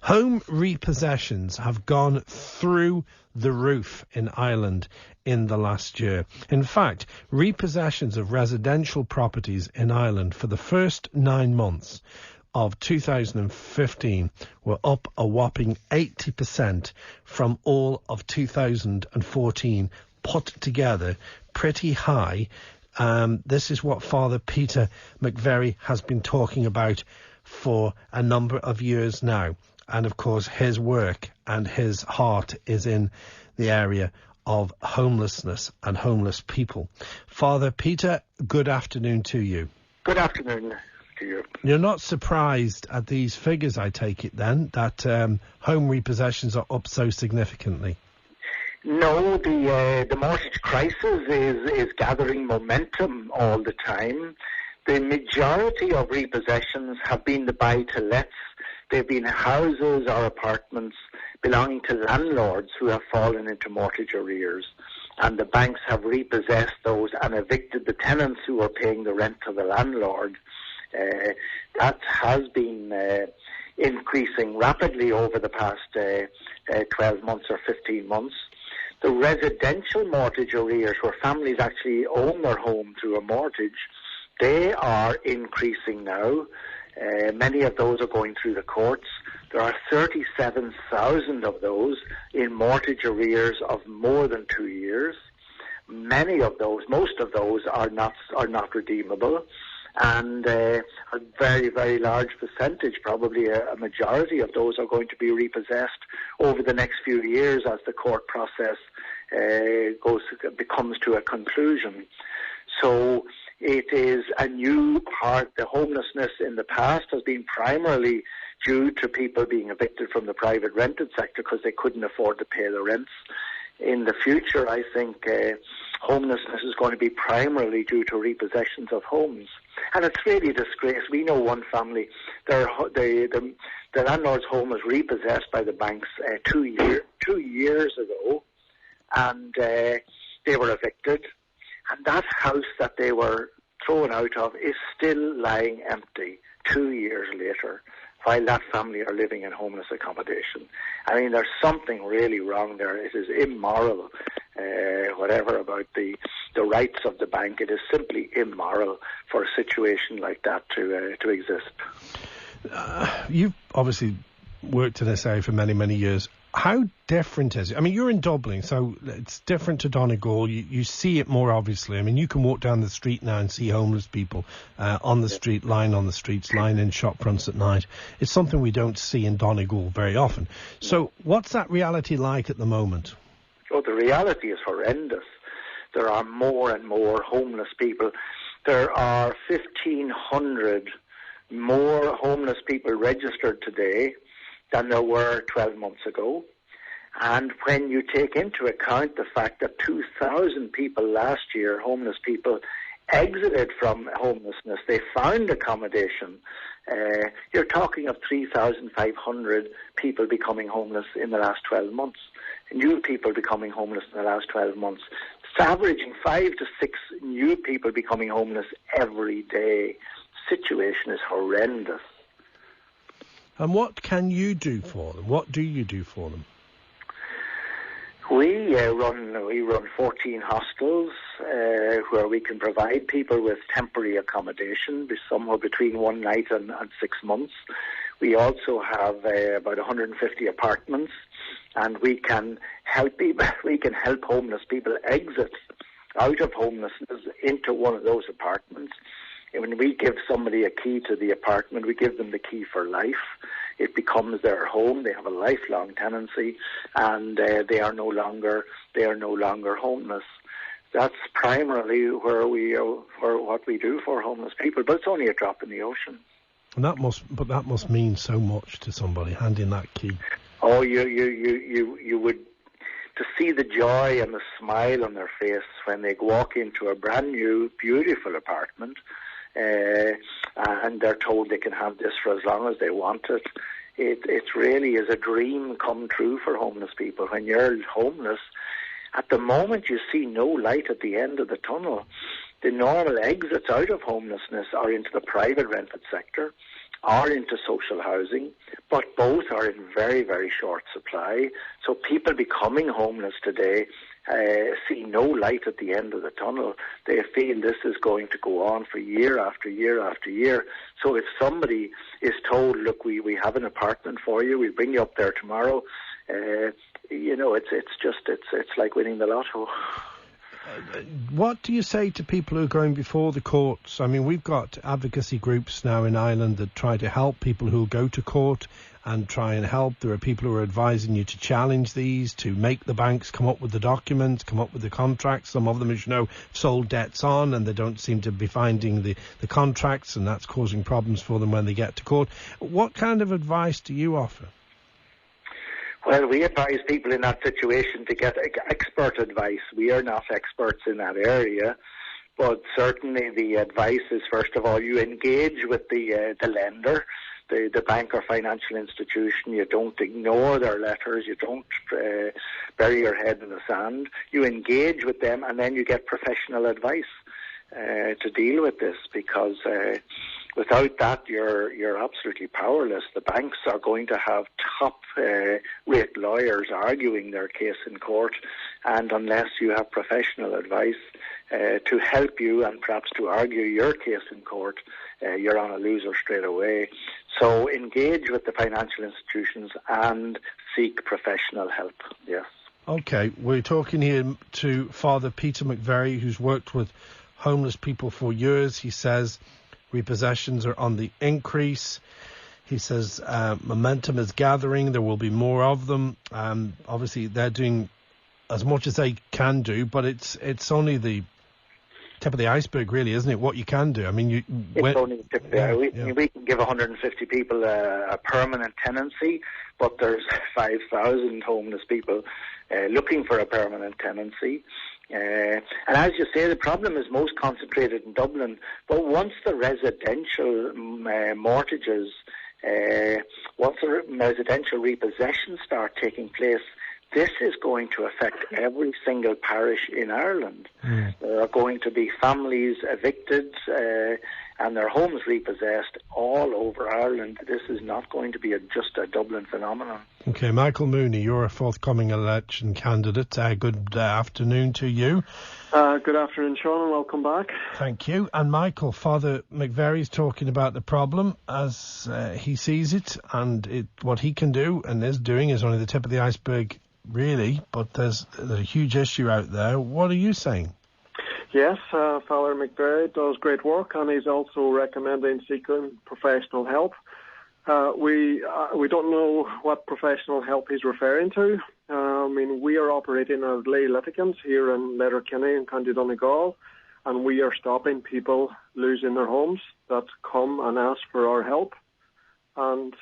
Home repossessions have gone through the roof in Ireland in the last year. In fact, repossessions of residential properties in Ireland for the first 9 months of 2015 were up a whopping 80% from all of 2014 put together. Pretty high. This is what Father Peter McVerry has been talking about for a number of years now. And of course, his work and his heart is in the area of homelessness and homeless people. Father Peter, good afternoon to you. Good afternoon to you. You're not surprised at these figures, I take it then, that home repossessions are up so significantly? No, the mortgage crisis is gathering momentum all the time. The majority of repossessions have been the buy-to-lets. They've been houses or apartments belonging to landlords who have fallen into mortgage arrears. And the banks have repossessed those and evicted the tenants who are paying the rent to the landlord. That has been increasing rapidly over the past 12 months or 15 months. The residential mortgage arrears, where families actually own their home through a mortgage, they are increasing now. Many of those are going through the courts. There are 37,000 of those in mortgage arrears of more than 2 years. Many of those, most of those, are not redeemable, and a very, very large percentage, probably a majority of those, are going to be repossessed over the next few years as the court process becomes to a conclusion. So it is a new part. The homelessness in the past has been primarily due to people being evicted from the private rented sector because they couldn't afford to pay the rents. In the future, I think homelessness is going to be primarily due to repossessions of homes. And it's really a disgrace. We know one family, the landlord's home was repossessed by the banks 2 years ago, and they were evicted. And that house that they were thrown out of is still lying empty 2 years later, while that family are living in homeless accommodation. I mean, there's something really wrong there. It is immoral, whatever about the rights of the bank. It is simply immoral for a situation like that to exist. You've obviously worked in this area for many, many years. How different is it? I mean, you're in Dublin, so it's different to Donegal. You see it more obviously. I mean, you can walk down the street now and see homeless people on the street, lying on the streets, lying in shop fronts at night. It's something we don't see in Donegal very often. So what's that reality like at the moment? Oh, the reality is horrendous. There are more and more homeless people. There are 1,500 more homeless people registered today than there were 12 months ago. And when you take into account the fact that 2,000 people last year, homeless people, exited from homelessness, they found accommodation, you're talking of 3,500 people becoming homeless in the last 12 months. New people becoming homeless in the last 12 months. It's averaging 5 to 6 new people becoming homeless every day. The situation is horrendous. And what can you do for them? What do you do for them? We run 14 hostels where we can provide people with temporary accommodation, somewhere between 1 night and 6 months. We also have about 150 apartments, and we can help people. We can help homeless people exit out of homelessness into one of those apartments. When we give somebody a key to the apartment, we give them the key for life. It becomes their home. They have a lifelong tenancy, and they are no longer homeless. That's primarily for what we do for homeless people. But it's only a drop in the ocean. And that must mean so much to somebody handing that key. Oh, you would, to see the joy and the smile on their face when they walk into a brand new, beautiful apartment. And they're told they can have this for as long as they want it. It really is a dream come true for homeless people. When you're homeless, at the moment you see no light at the end of the tunnel. The normal exits out of homelessness are into the private rented sector, or into social housing, but both are in very, very short supply. So people becoming homeless today see no light at the end of the tunnel. They feel this is going to go on for year after year after year. So if somebody is told, look, we have an apartment for you, we'll bring you up there tomorrow, it's like winning the lotto. What do you say to people who are going before the courts? I mean, we've got advocacy groups now in Ireland that try to help people who go to court and try and help. There are people who are advising you to challenge these, to make the banks come up with the documents, come up with the contracts. Some of them, as you know, sold debts on and they don't seem to be finding the contracts, and that's causing problems for them when they get to court. What kind of advice do you offer? Well, we advise people in that situation to get expert advice. We are not experts in that area, but certainly the advice is, first of all, you engage with the lender, the bank or financial institution. You don't ignore their letters. You don't bury your head in the sand. You engage with them, and then you get professional advice to deal with this, because without that, you're absolutely powerless. The banks are going to have top-rate lawyers arguing their case in court, and unless you have professional advice to help you and perhaps to argue your case in court, you're on a loser straight away. So engage with the financial institutions and seek professional help, yes. Okay, we're talking here to Father Peter McVerry, who's worked with homeless people for years. He says repossessions are on the increase. He says momentum is gathering. There will be more of them. Obviously, they're doing as much as they can do, but it's only the tip of the iceberg, really, isn't it? What you can do. I mean, it's only the tip of the iceberg. We can give 150 people a permanent tenancy, but there's 5,000 homeless people looking for a permanent tenancy. And as you say, the problem is most concentrated in Dublin. But once the residential mortgages, once the residential repossessions start taking place, this is going to affect every single parish in Ireland. There are going to be families evicted and their homes repossessed all over Ireland. This is not going to be just a Dublin phenomenon. Okay, Michael Mooney, you're a forthcoming election candidate. Good afternoon to you. Good afternoon, Shaun, and welcome back. Thank you. And Michael, Father McVerry's talking about the problem as he sees it, and what he can do and is doing is only the tip of the iceberg, really, but there's a huge issue out there. What are you saying? Yes, Father McVerry does great work, and he's also recommending seeking professional help. We don't know what professional help he's referring to. We are operating as lay litigants here in Letterkenny in County Donegal, and we are stopping people losing their homes that come and ask for our help. And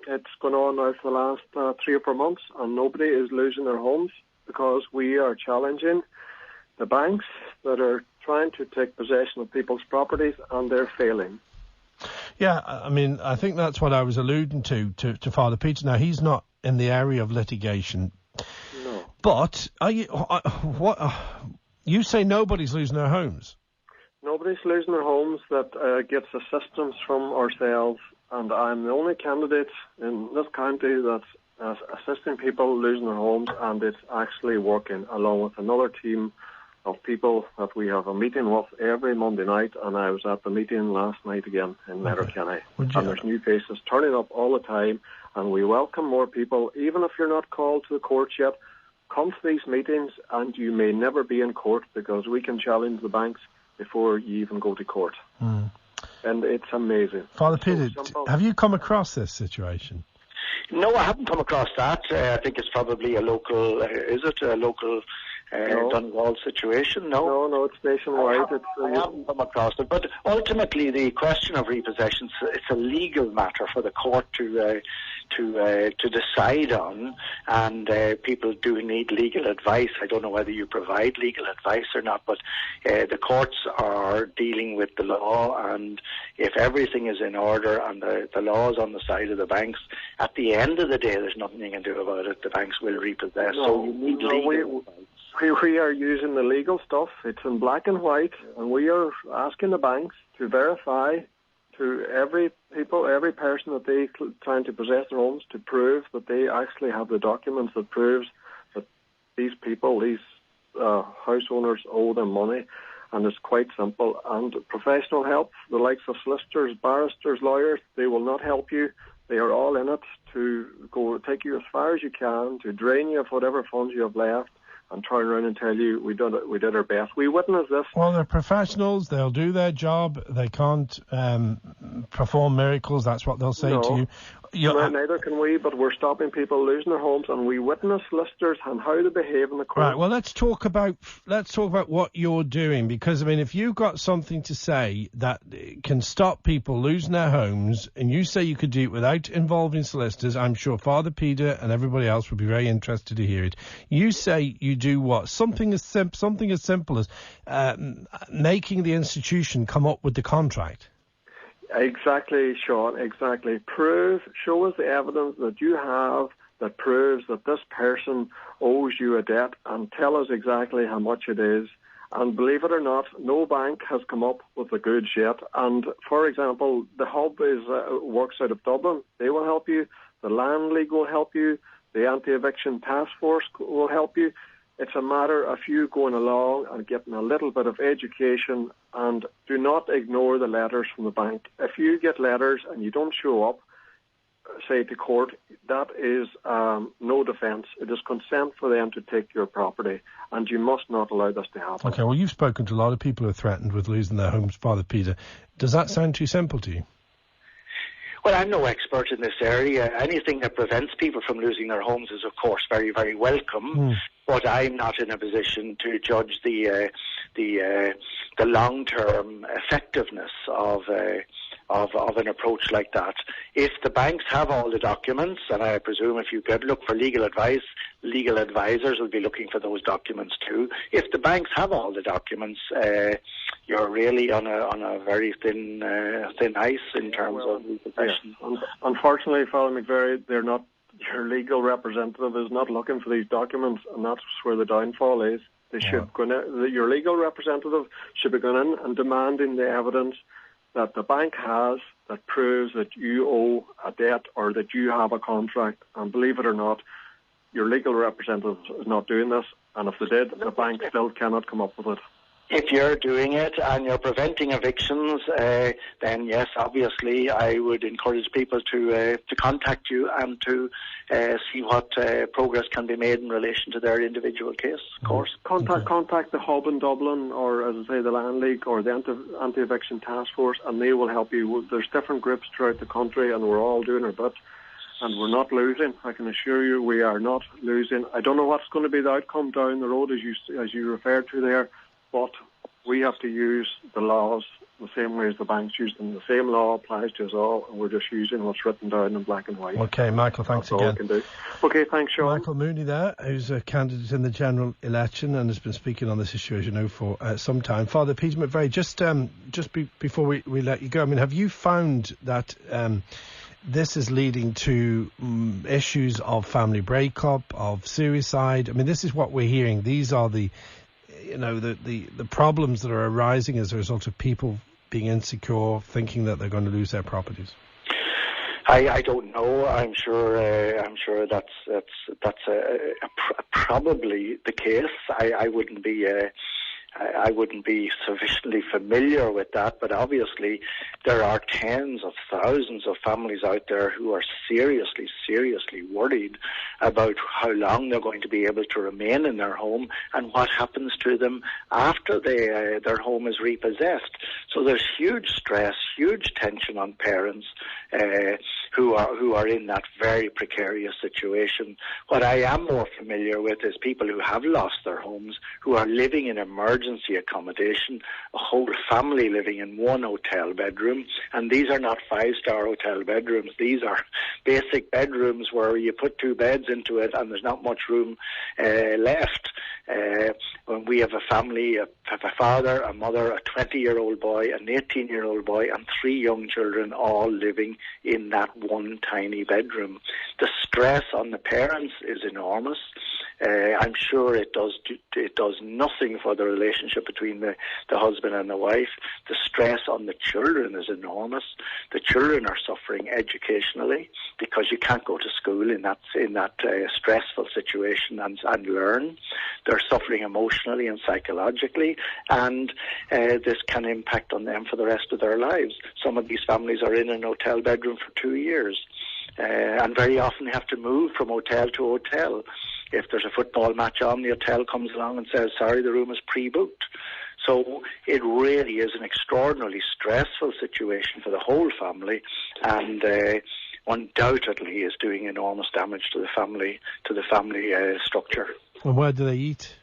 it's gone on now for the last 3 or 4 months, and nobody is losing their homes because we are challenging the banks that are trying to take possession of people's properties, and they're failing. Yeah, I think that's what I was alluding to Father Peter. Now, he's not in the area of litigation. No. But you say nobody's losing their homes? Nobody's losing their homes that gets assistance from ourselves, and I'm the only candidate in this county that's assisting people losing their homes, and it's actually working, along with another team of people that we have a meeting with every Monday night, and I was at the meeting last night again in Letterkenny. And there's new faces turning up all the time, and we welcome more people. Even if you're not called to the courts yet, come to these meetings, and you may never be in court, because we can challenge the banks before you even go to court. And it's amazing. Father Peter, have you come across this situation? No, I haven't come across that. I think it's probably a local, is it a local Donegal situation? No, it's nationwide. I haven't come across it. But ultimately, the question of repossessions, it's a legal matter for the court to decide on, and people do need legal advice. I don't know whether you provide legal advice or not, but the courts are dealing with the law, and if everything is in order and the law is on the side of the banks, at the end of the day, there's nothing you can do about it. The banks will repossess. So you need legal advice. We are using the legal stuff. It's in black and white, and we are asking the banks to verify to every person that they trying to possess their homes, to prove that they actually have the documents that proves that these people, these house owners, owe them money. And it's quite simple. And professional help, the likes of solicitors, barristers, lawyers, they will not help you. They are all in it to go take you as far as you can, to drain you of whatever funds you have left, and turn around and tell you we did our best. We witnessed this. Well, they're professionals. They'll do their job. They can't perform miracles. That's what they'll say to you. Neither can we, but we're stopping people losing their homes, and we witness solicitors and how they behave in the court. Right. Well, let's talk about what you're doing, because I mean, if you've got something to say that can stop people losing their homes, and you say you could do it without involving solicitors, I'm sure Father Peter and everybody else would be very interested to hear it. You say you do what? Something as simple as making the institution come up with the contract. Exactly, Shaun, exactly. Show us the evidence that you have that proves that this person owes you a debt, and tell us exactly how much it is. And believe it or not, no bank has come up with the goods yet. And, for example, the Hub works out of Dublin. They will help you. The Land League will help you. The Anti-Eviction Task Force will help you. It's a matter of you going along and getting a little bit of education, and do not ignore the letters from the bank. If you get letters and you don't show up, say to court, that is no defence. It is consent for them to take your property, and you must not allow this to happen. Okay, well, you've spoken to a lot of people who are threatened with losing their homes, Father Peter. Does that sound too simple to you? Well, I'm no expert in this area. Anything that prevents people from losing their homes is, of course, very, very welcome. But I'm not in a position to judge the long-term effectiveness of an approach like that. If the banks have all the documents, and I presume if you could look for legal advice, legal advisors will be looking for those documents too. If the banks have all the documents, you're really on a very thin ice in terms of repossession. Yeah. Unfortunately, Father McVeary, they're not. Your legal representative is not looking for these documents, and that's where the downfall is. They should go in, your legal representative should be going in and demanding the evidence that the bank has that proves that you owe a debt or that you have a contract. And believe it or not, your legal representative is not doing this, and if they did, the bank still cannot come up with it. If you're doing it and you're preventing evictions, then yes, obviously, I would encourage people to contact you and to see what progress can be made in relation to their individual case, of course. Contact the Hub in Dublin, or as I say, the Land League or the Anti-Eviction Task Force, and they will help you. There's different groups throughout the country, and we're all doing our bit. And we're not losing. I can assure you, we are not losing. I don't know what's going to be the outcome down the road, as you referred to there. But we have to use the laws the same way as the banks use them. The same law applies to us all, and we're just using what's written down in black and white. Okay, Michael, thanks again. All we can do. Okay, thanks, Shaun. Michael Mooney there, who's a candidate in the general election and has been speaking on this issue, as you know, for some time. Father Peter McVeary, just before we let you go, I mean, have you found that this is leading to issues of family breakup, of suicide? I mean, this is what we're hearing. These are the problems that are arising as a result of people being insecure, thinking that they're going to lose their properties. I don't know. I'm sure that's probably the case. I wouldn't be sufficiently familiar with that, but obviously there are tens of thousands of families out there who are seriously worried about how long they're going to be able to remain in their home and what happens to them after their home is repossessed. So there's huge stress, huge tension on parents who are in that very precarious situation. What I am more familiar with is people who have lost their homes, who are living in emergency accommodation, a whole family living in one hotel bedroom, and these are not five-star hotel bedrooms. These are basic bedrooms where you put two beds into it and there's not much room left. When we have a family, have a father, a mother, a 20-year-old boy, an 18-year-old boy, and 3 young children all living in that one tiny bedroom. The stress on the parents is enormous. I'm sure it does nothing for the relationship between the husband and the wife. The stress on the children is enormous. The children are suffering educationally because you can't go to school in that stressful situation and learn. They're suffering emotionally and psychologically, and this can impact on them for the rest of their lives. Some of these families are in an hotel bedroom for 2 years, and very often they have to move from hotel to hotel. If there's a football match on, the hotel comes along and says, sorry, the room is pre-booked. So it really is an extraordinarily stressful situation for the whole family, and undoubtedly is doing enormous damage to the family structure. And where do they eat?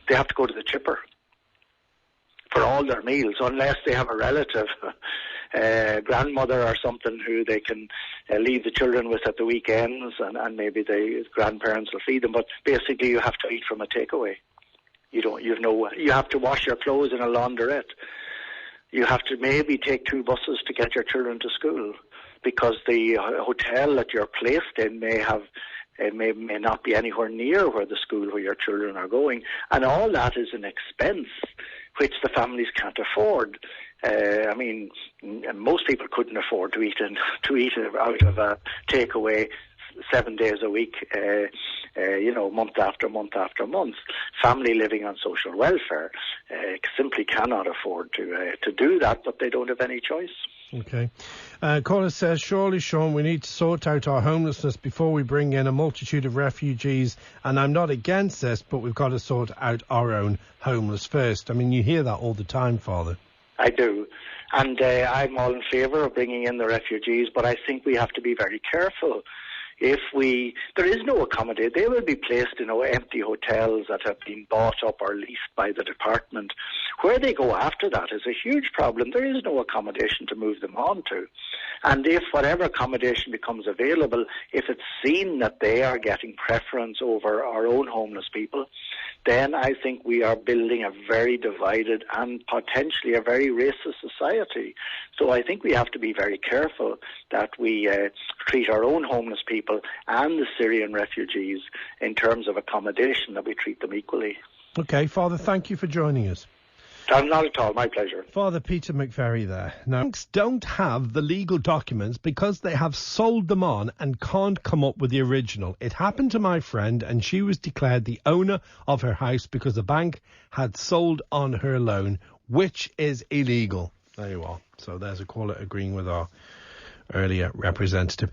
They have to go to the chipper for all their meals, unless they have a relative, grandmother or something who they can leave the children with at the weekends, and maybe the grandparents will feed them. But basically, you have to eat from a takeaway. You have to wash your clothes in a laundrette. You have to maybe take 2 buses to get your children to school, because the hotel that you're placed in may not be anywhere near where the school where your children are going, and all that is an expense which the families can't afford. I mean, most people couldn't afford to eat out of a takeaway 7 days a week, month after month after month. Family living on social welfare simply cannot afford to do that, but they don't have any choice. Okay. Caller says, surely, Shaun, we need to sort out our homelessness before we bring in a multitude of refugees. And I'm not against this, but we've got to sort out our own homeless first. I mean, you hear that all the time, Father. I do. And I'm all in favour of bringing in the refugees, but I think we have to be very careful. There is no accommodation. They will be placed in empty hotels that have been bought up or leased by the department. Where they go after that is a huge problem. There is no accommodation to move them on to. And if whatever accommodation becomes available, if it's seen that they are getting preference over our own homeless people, then I think we are building a very divided and potentially a very racist society. So I think we have to be very careful that we treat our own homeless people and the Syrian refugees in terms of accommodation, that we treat them equally. Okay, Father, thank you for joining us. Not at all, my pleasure. Father Peter McVerry there. Now, banks don't have the legal documents because they have sold them on and can't come up with the original. It happened to my friend, and she was declared the owner of her house because the bank had sold on her loan, which is illegal. There you are. So there's a caller agreeing with our earlier representative.